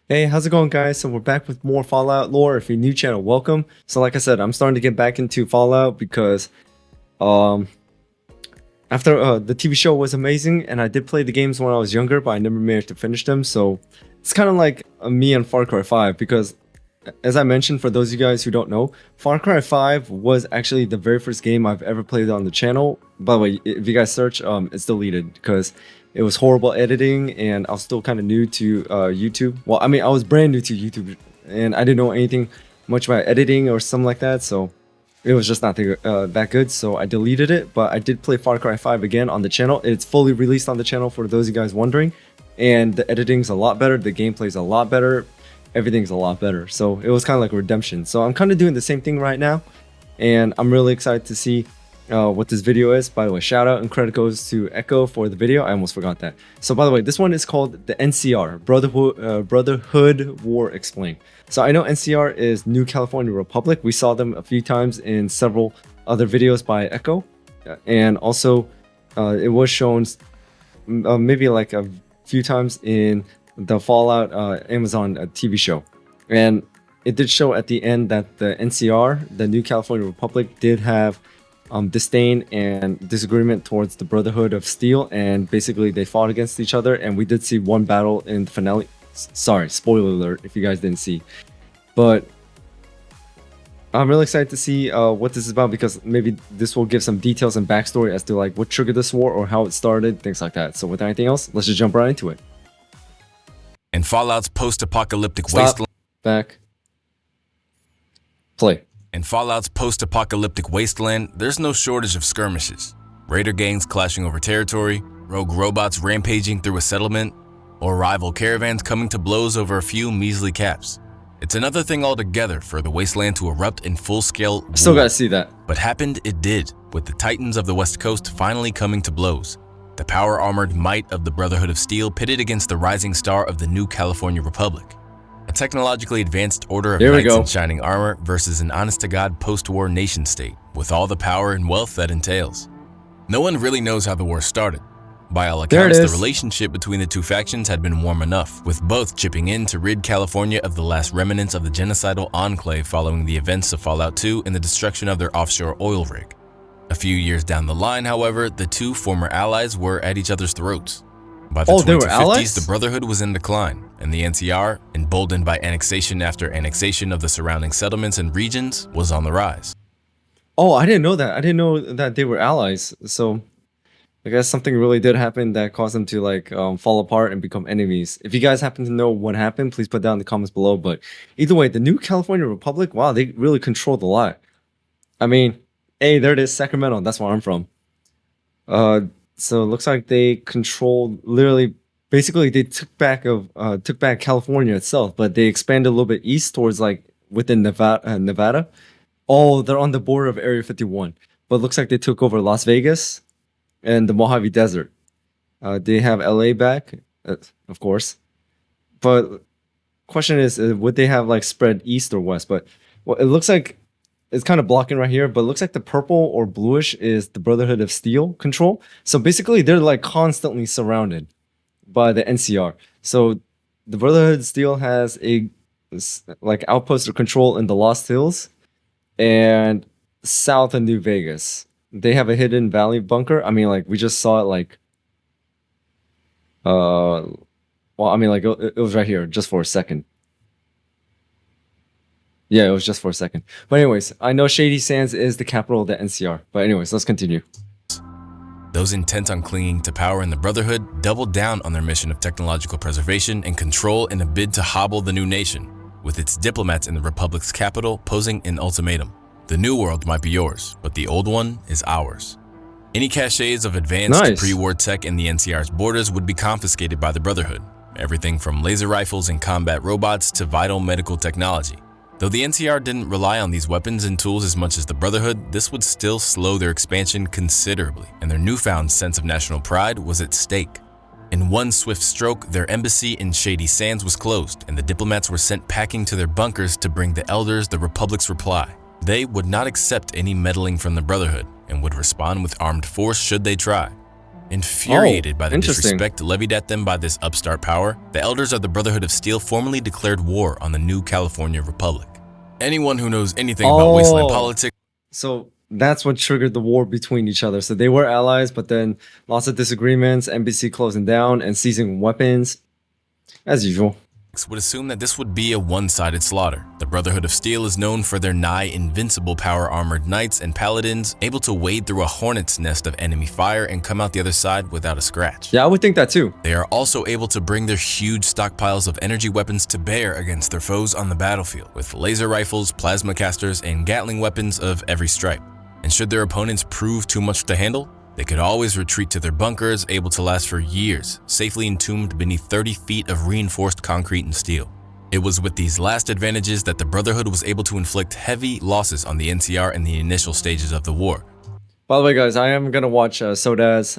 Hey, how's it going, guys? So we're back with more Fallout lore. If you're new channel, welcome. So like I said, I'm starting to get back into Fallout because um after the TV show was amazing, and I did play the games when I was younger, but I never managed to finish them. So it's kind of like me and Far Cry 5 because, as I mentioned, for those of you guys who don't know, Far Cry 5 was actually the very first game I've ever played on the channel. By the way, if you guys search, it's deleted because it was horrible editing, and I was still kind of new to YouTube. Well, I mean, I was brand new to YouTube, and I didn't know anything much about editing or something like that, so it was just not that good, so I deleted it. But I did play Far Cry 5 again on the channel. It's fully released on the channel for those of you guys wondering, and the editing's a lot better, the gameplay's a lot better, everything's a lot better. So it was kind of like a redemption. So I'm kind of doing the same thing right now, and I'm really excited to see what this video is. By the way, shout out and credit goes to Echo for the video. I almost forgot that. So by the way, this one is called the NCR, Brotherhood War Explained. So I know NCR is New California Republic. We saw them a few times in several other videos by Echo, and also it was shown maybe like a few times in the Fallout Amazon TV show. And it did show at the end that the NCR, the New California Republic, did have disdain and disagreement towards the Brotherhood of Steel, and basically they fought against each other, and we did see one battle in the finale. Sorry, spoiler alert if you guys didn't see. But I'm really excited to see what this is about, because maybe this will give some details and backstory as to like what triggered this war or how it started, things like that. So without anything else, let's just jump right into it. In Fallout's post-apocalyptic wasteland, back, play. In Fallout's post-apocalyptic wasteland, there's no shortage of skirmishes. Raider gangs clashing over territory, rogue robots rampaging through a settlement, or rival caravans coming to blows over a few measly caps. It's another thing altogether for the wasteland to erupt in full-scale war. Still gotta see that. But happened it did, with the Titans of the West Coast finally coming to blows. The power-armored might of the Brotherhood of Steel pitted against the rising star of the New California Republic. A technologically advanced order of knights in shining armor versus an honest-to-God post-war nation-state, with all the power and wealth that entails. No one really knows how the war started. By all accounts, the relationship between the two factions had been warm enough, with both chipping in to rid California of the last remnants of the genocidal enclave following the events of Fallout 2 and the destruction of their offshore oil rig. A few years down the line, however, the two former allies were at each other's throats. By the 2050s, the Brotherhood was in decline, and the NCR, emboldened by annexation after annexation of the surrounding settlements and regions, was on the rise. Oh, I didn't know that. I didn't know that they were allies. So I guess something really did happen that caused them to like fall apart and become enemies. If you guys happen to know what happened, please put down in the comments below. But either way, the New California Republic, wow, they really controlled a lot. I mean, hey, there it is, Sacramento. That's where I'm from. So it looks like they controlled, literally, basically they took back California itself, but they expanded a little bit east towards like within Nevada. Oh, they're on the border of Area 51. But it looks like they took over Las Vegas and the Mojave Desert. They have LA back, of course. But question is, would they have like spread east or west? But well, it looks like it's kind of blocking right here, but it looks like the purple or bluish is the Brotherhood of Steel control. So basically they're like constantly surrounded by the NCR. So the Brotherhood of Steel has a like outpost or control in the Lost Hills and south of New Vegas. They have a hidden valley bunker. I mean, like we just saw it like well, I mean, like it was right here just for a second. Yeah, it was just for a second. But anyways, I know Shady Sands is the capital of the NCR. But anyways, let's continue. Those intent on clinging to power in the Brotherhood doubled down on their mission of technological preservation and control in a bid to hobble the new nation, with its diplomats in the Republic's capital posing an ultimatum. The new world might be yours, but the old one is ours. Any caches of advanced pre-war tech in the NCR's borders would be confiscated by the Brotherhood, everything from laser rifles and combat robots to vital medical technology. Though the NCR didn't rely on these weapons and tools as much as the Brotherhood, this would still slow their expansion considerably, and their newfound sense of national pride was at stake. In one swift stroke, their embassy in Shady Sands was closed, and the diplomats were sent packing to their bunkers to bring the elders the Republic's reply. They would not accept any meddling from the Brotherhood, and would respond with armed force should they try. Infuriated by the interesting. disrespect levied at them by this upstart power, the elders of the Brotherhood of Steel formally declared war on the new California Republic. Anyone who knows anything about wasteland politics. So that's what triggered the war between each other. So they were allies, but then lots of disagreements, NBC closing down and seizing weapons, as usual. Would assume that this would be a one-sided slaughter. The Brotherhood of Steel is known for their nigh-invincible power-armored knights and paladins, able to wade through a hornet's nest of enemy fire and come out the other side without a scratch. Yeah, I would think that too. They are also able to bring their huge stockpiles of energy weapons to bear against their foes on the battlefield, with laser rifles, plasma casters, and Gatling weapons of every stripe. And should their opponents prove too much to handle, they could always retreat to their bunkers, able to last for years, safely entombed beneath 30 feet of reinforced concrete and steel. It was with these last advantages that the Brotherhood was able to inflict heavy losses on the NCR in the initial stages of the war. By the way, guys, I am going to watch Soda's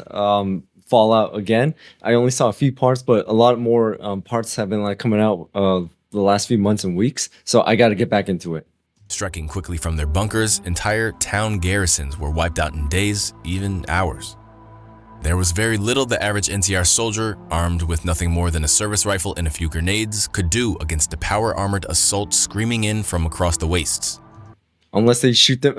Fallout again. I only saw a few parts, but a lot more parts have been like coming out the last few months and weeks. So I got to get back into it. Striking quickly from their bunkers, entire town garrisons were wiped out in days, even hours. There was very little the average NCR soldier, armed with nothing more than a service rifle and a few grenades, could do against the power-armored assault screaming in from across the wastes. Unless they shoot them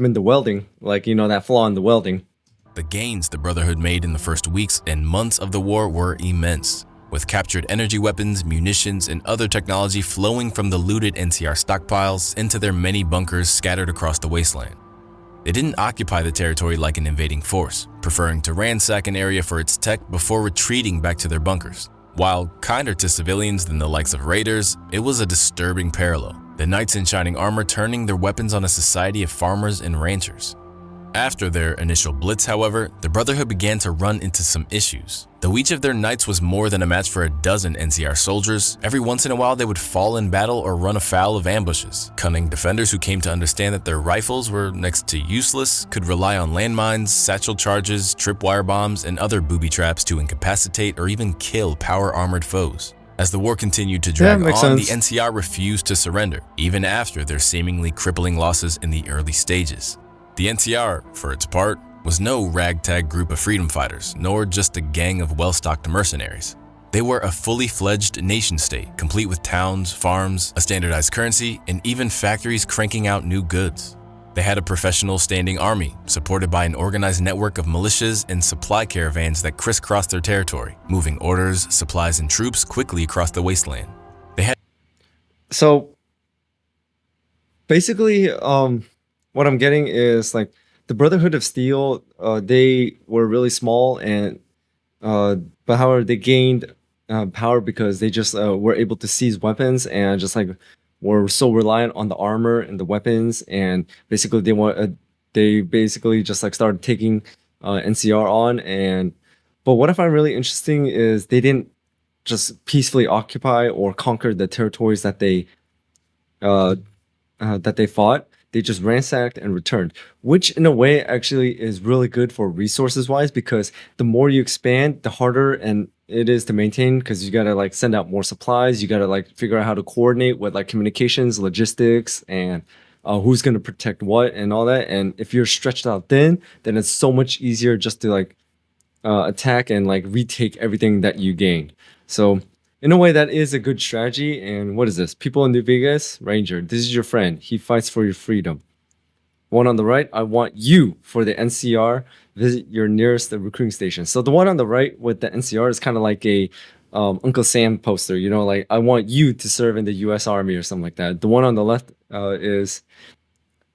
in the welding, like, you know, that flaw in the welding. The gains the Brotherhood made in the first weeks and months of the war were immense, with captured energy weapons, munitions, and other technology flowing from the looted NCR stockpiles into their many bunkers scattered across the wasteland. They didn't occupy the territory like an invading force, preferring to ransack an area for its tech before retreating back to their bunkers. While kinder to civilians than the likes of raiders, it was a disturbing parallel, the knights in shining armor turning their weapons on a society of farmers and ranchers. After their initial blitz, however, the Brotherhood began to run into some issues. Though each of their knights was more than a match for a dozen NCR soldiers, every once in a while they would fall in battle or run afoul of ambushes. Cunning defenders who came to understand that their rifles were next to useless could rely on landmines, satchel charges, tripwire bombs, and other booby traps to incapacitate or even kill power-armored foes. As the war continued to drag on, the NCR refused to surrender, even after their seemingly crippling losses in the early stages. The NCR, for its part, was no ragtag group of freedom fighters, nor just a gang of well-stocked mercenaries. They were a fully fledged nation-state, complete with towns, farms, a standardized currency, and even factories cranking out new goods. They had a professional standing army, supported by an organized network of militias and supply caravans that crisscrossed their territory, moving orders, supplies, and troops quickly across the wasteland. So, basically, what I'm getting is like the Brotherhood of Steel, they were really small and but however they gained power because they just were able to seize weapons and just like were so reliant on the armor and the weapons, and basically they basically just like started taking NCR on. And but what I find really interesting is they didn't just peacefully occupy or conquer the territories that they fought. They just ransacked and returned, which in a way actually is really good for resources wise, because the more you expand, the harder and it is to maintain, because you got to like send out more supplies. You got to like figure out how to coordinate with like communications, logistics, and who's going to protect what and all that. And if you're stretched out thin, then it's so much easier just to like attack and like retake everything that you gained. So in a way, that is a good strategy. And what is this? People in New Vegas, Ranger, this is your friend. He fights for your freedom. One on the right, I want you for the NCR. Visit your nearest recruiting station. So the one on the right with the NCR is kind of like a Uncle Sam poster, you know, like I want you to serve in the U.S. Army or something like that. The one on the left is,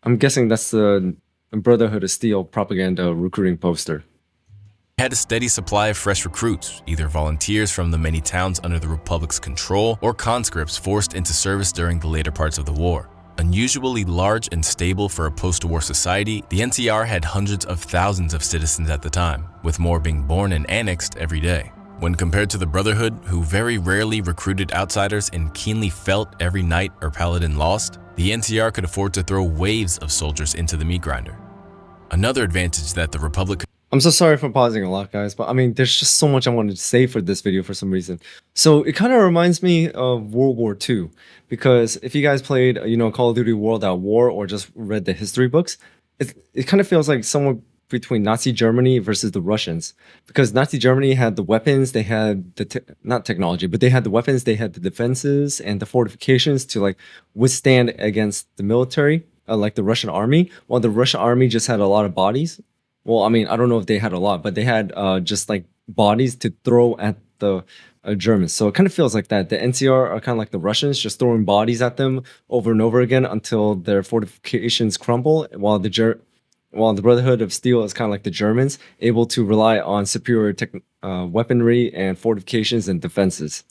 I'm guessing that's the Brotherhood of Steel propaganda recruiting poster. Had a steady supply of fresh recruits, either volunteers from the many towns under the Republic's control or conscripts forced into service during the later parts of the war. Unusually large and stable for a post-war society, the NCR had hundreds of thousands of citizens at the time, with more being born and annexed every day. When compared to the Brotherhood, who very rarely recruited outsiders and keenly felt every knight or paladin lost, the NCR could afford to throw waves of soldiers into the meat grinder. Another advantage that the Republic. I'm so sorry for pausing a lot, guys, but I mean, there's just so much I wanted to say for this video for some reason. So it kind of reminds me of World War II, because if you guys played, you know, Call of Duty World at War or just read the history books, it kind of feels like between Nazi Germany versus the Russians, because Nazi Germany had the weapons, they had the not technology, but they had the weapons, they had the defenses and the fortifications to like withstand against the military, like the Russian army, while the Russian army just had a lot of bodies. Well, I mean, I don't know if they had a lot, but they had just like bodies to throw at the Germans. So it kind of feels like that. The NCR are kind of like the Russians, just throwing bodies at them over and over again until their fortifications crumble, while the Brotherhood of Steel is kind of like the Germans, able to rely on superior weaponry and fortifications and defenses.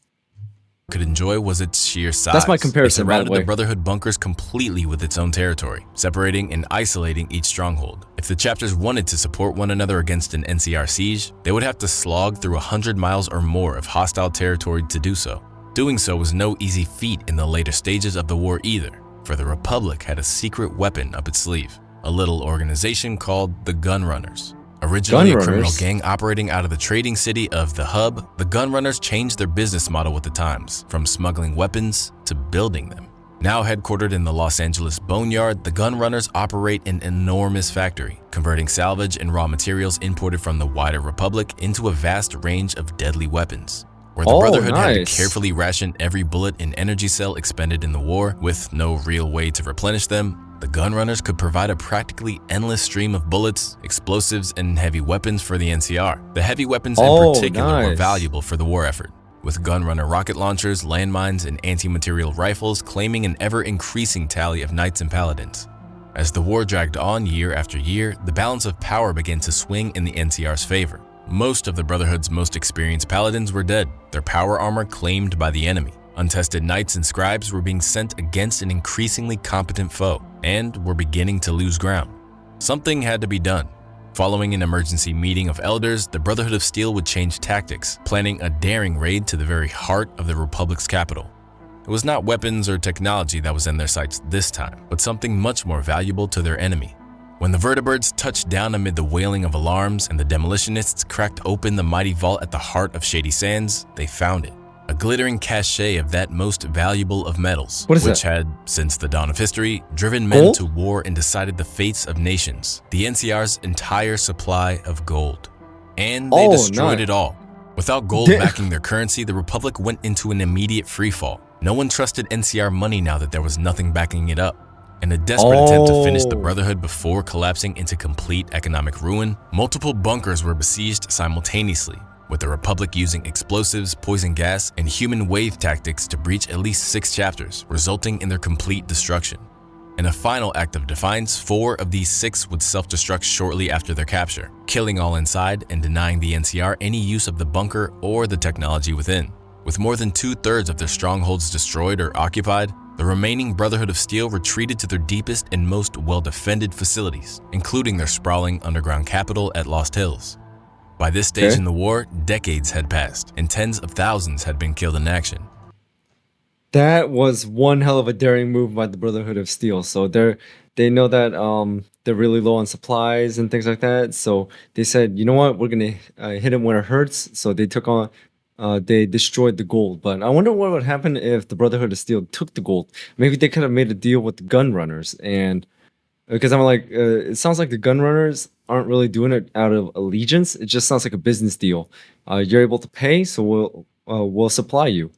Could enjoy was its sheer size. That's my comparison, It by the surrounded way. the Brotherhood bunkers completely with its own territory, separating and isolating each stronghold. If the chapters wanted to support one another against an NCR siege, they would have to slog through 100 miles or more of hostile territory to do so. Doing so was no easy feat in the later stages of the war either, for the Republic had a secret weapon up its sleeve, a little organization called the Gunrunners. Originally a criminal gang operating out of the trading city of the Hub, the Gunrunners changed their business model with the times, from smuggling weapons to building them. Now headquartered in the Los Angeles Boneyard, the Gunrunners operate an enormous factory, converting salvage and raw materials imported from the wider Republic into a vast range of deadly weapons. Where the Brotherhood had to carefully ration every bullet and energy cell expended in the war, with no real way to replenish them, the Gunrunners could provide a practically endless stream of bullets, explosives, and heavy weapons for the NCR. The heavy weapons in particular were valuable for the war effort, with Gunrunner rocket launchers, landmines, and anti-material rifles claiming an ever-increasing tally of knights and paladins. As the war dragged on year after year, the balance of power began to swing in the NCR's favor. Most of the Brotherhood's most experienced paladins were dead, their power armor claimed by the enemy. Untested knights and scribes were being sent against an increasingly competent foe, and were beginning to lose ground. Something had to be done. Following an emergency meeting of elders, the Brotherhood of Steel would change tactics, planning a daring raid to the very heart of the Republic's capital. It was not weapons or technology that was in their sights this time, but something much more valuable to their enemy. When the vertibirds touched down amid the wailing of alarms and the demolitionists cracked open the mighty vault at the heart of Shady Sands, they found it. A glittering cachet of that most valuable of metals, which had, since the dawn of history, driven men to war and decided the fates of nations. The NCR's entire supply of gold. And they destroyed it all. Without gold backing their currency, the Republic went into an immediate freefall. No one trusted NCR money now that there was nothing backing it up. In a desperate attempt to finish the Brotherhood before collapsing into complete economic ruin, multiple bunkers were besieged simultaneously, with the Republic using explosives, poison gas, and human wave tactics to breach at least 6 chapters, resulting in their complete destruction. In a final act of defiance, 4 of these 6 would self-destruct shortly after their capture, killing all inside and denying the NCR any use of the bunker or the technology within. With more than 2/3 of their strongholds destroyed or occupied, the remaining Brotherhood of Steel retreated to their deepest and most well-defended facilities, including their sprawling underground capital at Lost Hills. By this stage in the war, decades had passed, and tens of thousands had been killed in action. That was one hell of a daring move by the Brotherhood of Steel. So they know that they're really low on supplies and things like that. So they said, you know what, we're gonna hit them where it hurts. So they took on, they destroyed the gold. But I wonder what would happen if the Brotherhood of Steel took the gold. Maybe they could have made a deal with the Gunrunners, and because I'm like, it sounds like the Gunrunners aren't really doing it out of allegiance. It just sounds like a business deal. You're able to pay, so we'll supply you.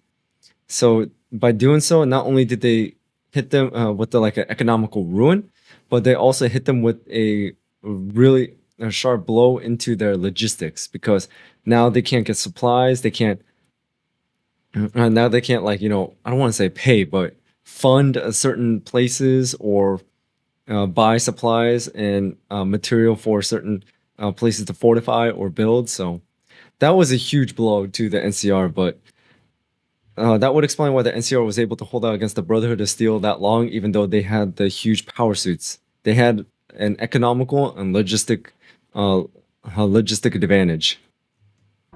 So by doing so, not only did they hit them with like an economical ruin, but they also hit them with a really sharp blow into their logistics, because now they can't get supplies. They can't. Now they can't, like, I don't want to say pay, but fund certain places or buy supplies and material for certain places to fortify or build. So that was a huge blow to the NCR, but that would explain why the NCR was able to hold out against the Brotherhood of Steel that long, even though they had the huge power suits. They had an economical and logistic advantage.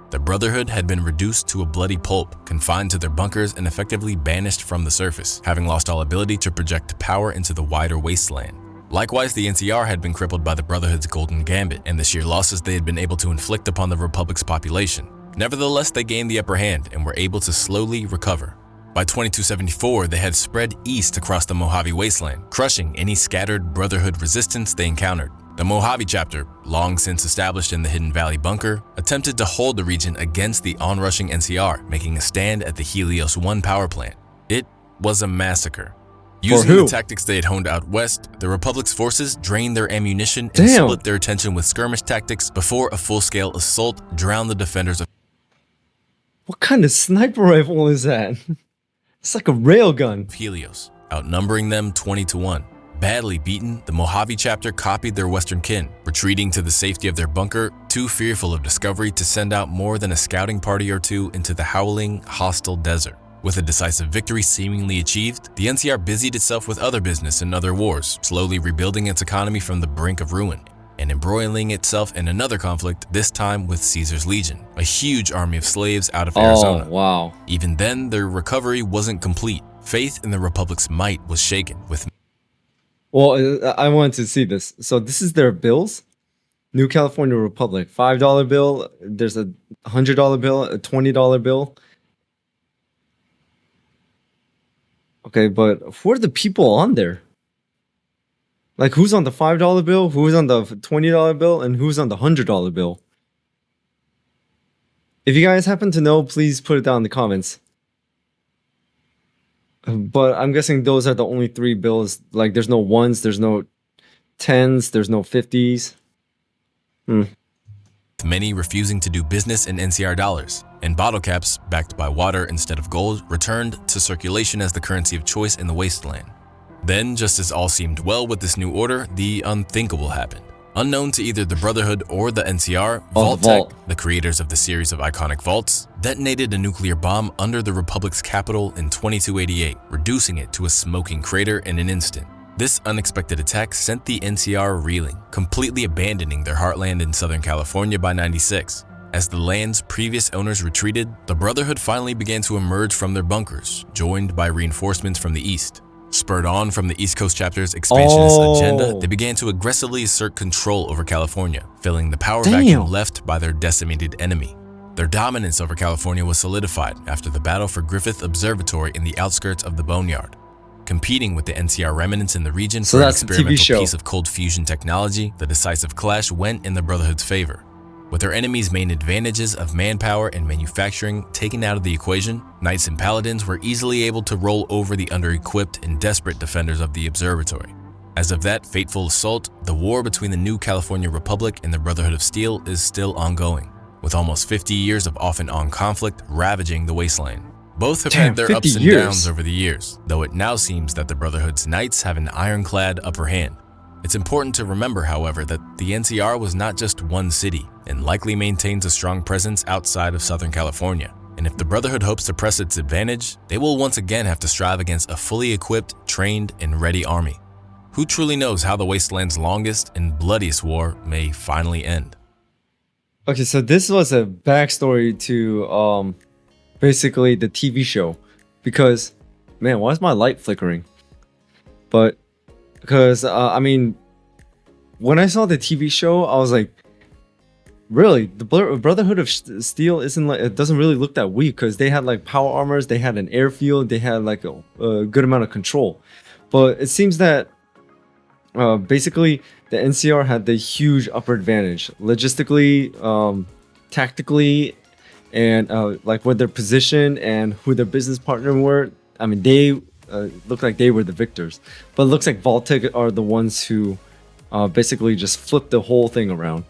The Brotherhood had been reduced to a bloody pulp, confined to their bunkers and effectively banished from the surface, having lost all ability to project power into the wider wasteland. Likewise, the NCR had been crippled by the Brotherhood's golden gambit and the sheer losses they had been able to inflict upon the Republic's population. Nevertheless, they gained the upper hand and were able to slowly recover. By 2274, they had spread east across the Mojave Wasteland, crushing any scattered Brotherhood resistance they encountered. The Mojave chapter, long since established in the Hidden Valley bunker, attempted to hold the region against the onrushing NCR, making a stand at the Helios 1 power plant. It was a massacre. Using the tactics they had honed out west, the Republic's forces drained their ammunition and split their attention with skirmish tactics before a full-scale assault drowned the defenders of... What kind of sniper rifle is that? It's like a railgun. Helios, outnumbering them 20-1. Badly beaten, the Mojave chapter copied their western kin, retreating to the safety of their bunker, too fearful of discovery to send out more than a scouting party or two into the howling, hostile desert. With a decisive victory seemingly achieved, the NCR busied itself with other business and other wars, slowly rebuilding its economy from the brink of ruin, and embroiling itself in another conflict, this time with Caesar's Legion, a huge army of slaves out of Arizona. Wow. Even then, their recovery wasn't complete. Faith in the Republic's might was shaken with... Well, I wanted to see this. So this is their bills. New California Republic, $5 bill. There's a $100 bill, a $20 bill. Okay, but who are the people on there? Like, who's on the $5 bill, who's on the $20 bill, and who's on the $100 bill? If you guys happen to know, please put it down in the comments. But I'm guessing those are the only 3 bills. Like, there's no ones, there's no 10s, there's no 50s. Many refusing to do business in NCR dollars, and bottle caps, backed by water instead of gold, returned to circulation as the currency of choice in the wasteland. Then, just as all seemed well with this new order, the unthinkable happened. Unknown to either the Brotherhood or the NCR, Vault-Tec, the creators of the series of iconic vaults, detonated a nuclear bomb under the Republic's capital in 2288, reducing it to a smoking crater in an instant. This unexpected attack sent the NCR reeling, completely abandoning their heartland in Southern California by 96. As the land's previous owners retreated, the Brotherhood finally began to emerge from their bunkers, joined by reinforcements from the east. Spurred on from the East Coast chapter's expansionist agenda, they began to aggressively assert control over California, filling the power vacuum left by their decimated enemy. Their dominance over California was solidified after the battle for Griffith Observatory in the outskirts of the Boneyard. Competing with the NCR remnants in the region for an experimental piece of cold fusion technology, the decisive clash went in the Brotherhood's favor. With their enemy's main advantages of manpower and manufacturing taken out of the equation, Knights and Paladins were easily able to roll over the under-equipped and desperate defenders of the observatory. As of that fateful assault, the war between the new California Republic and the Brotherhood of Steel is still ongoing, with almost 50 years of off-and-on conflict ravaging the wasteland. Both have had their ups and downs over the years, though it now seems that the Brotherhood's Knights have an ironclad upper hand. It's important to remember, however, that the NCR was not just one city, and likely maintains a strong presence outside of Southern California. And if the Brotherhood hopes to press its advantage, they will once again have to strive against a fully equipped, trained, and ready army. Who truly knows how the Wasteland's longest and bloodiest war may finally end? Okay, so this was a backstory to basically the TV show, because man, why is my light flickering? But because I mean, when I saw the TV show, I was like, really, the Brotherhood of Steel isn't like, it doesn't really look that weak, because they had like power armors, they had an airfield, they had like a good amount of control. But it seems that basically the NCR had the huge upper advantage logistically, tactically, and like with their position and who their business partner were. I mean, they looked like they were the victors, but it looks like Vault-Tec are the ones who basically just flipped the whole thing around.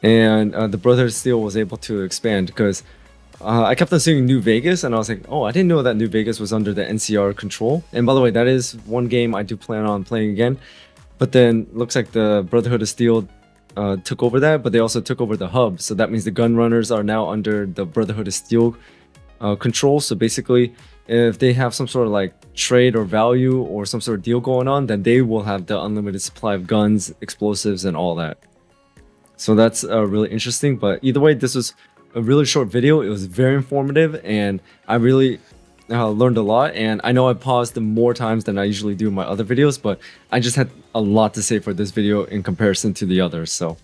And the Brotherhood of Steel was able to expand, because I kept on seeing New Vegas, and I was like, oh, I didn't know that New Vegas was under the NCR control. And by the way, that is one game I do plan on playing again. But then looks like the Brotherhood of Steel took over that, but they also took over the hub. So that means the gun runners are now under the Brotherhood of Steel control. So basically, if they have some sort of like trade or value or some sort of deal going on, then they will have the unlimited supply of guns, explosives, and all that. So that's really interesting. But either way, this was a really short video. It was very informative, and I really learned a lot. And I know I paused more times than I usually do in my other videos, but I just had a lot to say for this video in comparison to the others. So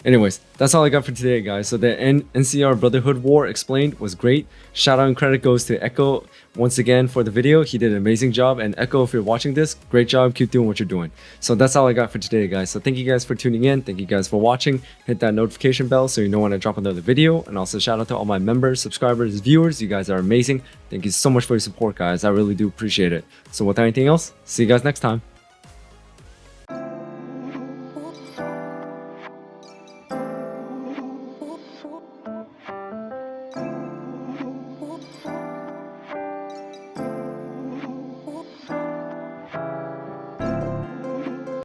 Anyways, that's all I got for today, guys. So the NCR Brotherhood War explained was great. Shout out and credit goes to Echo once again for the video. He did an amazing job. And Echo, if you're watching this, great job. Keep doing what you're doing. So that's all I got for today, guys. So thank you guys for tuning in. Thank you guys for watching. Hit that notification bell so you know when I drop another video. And also shout out to all my members, subscribers, viewers. You guys are amazing. Thank you so much for your support, guys. I really do appreciate it. So without anything else, see you guys next time.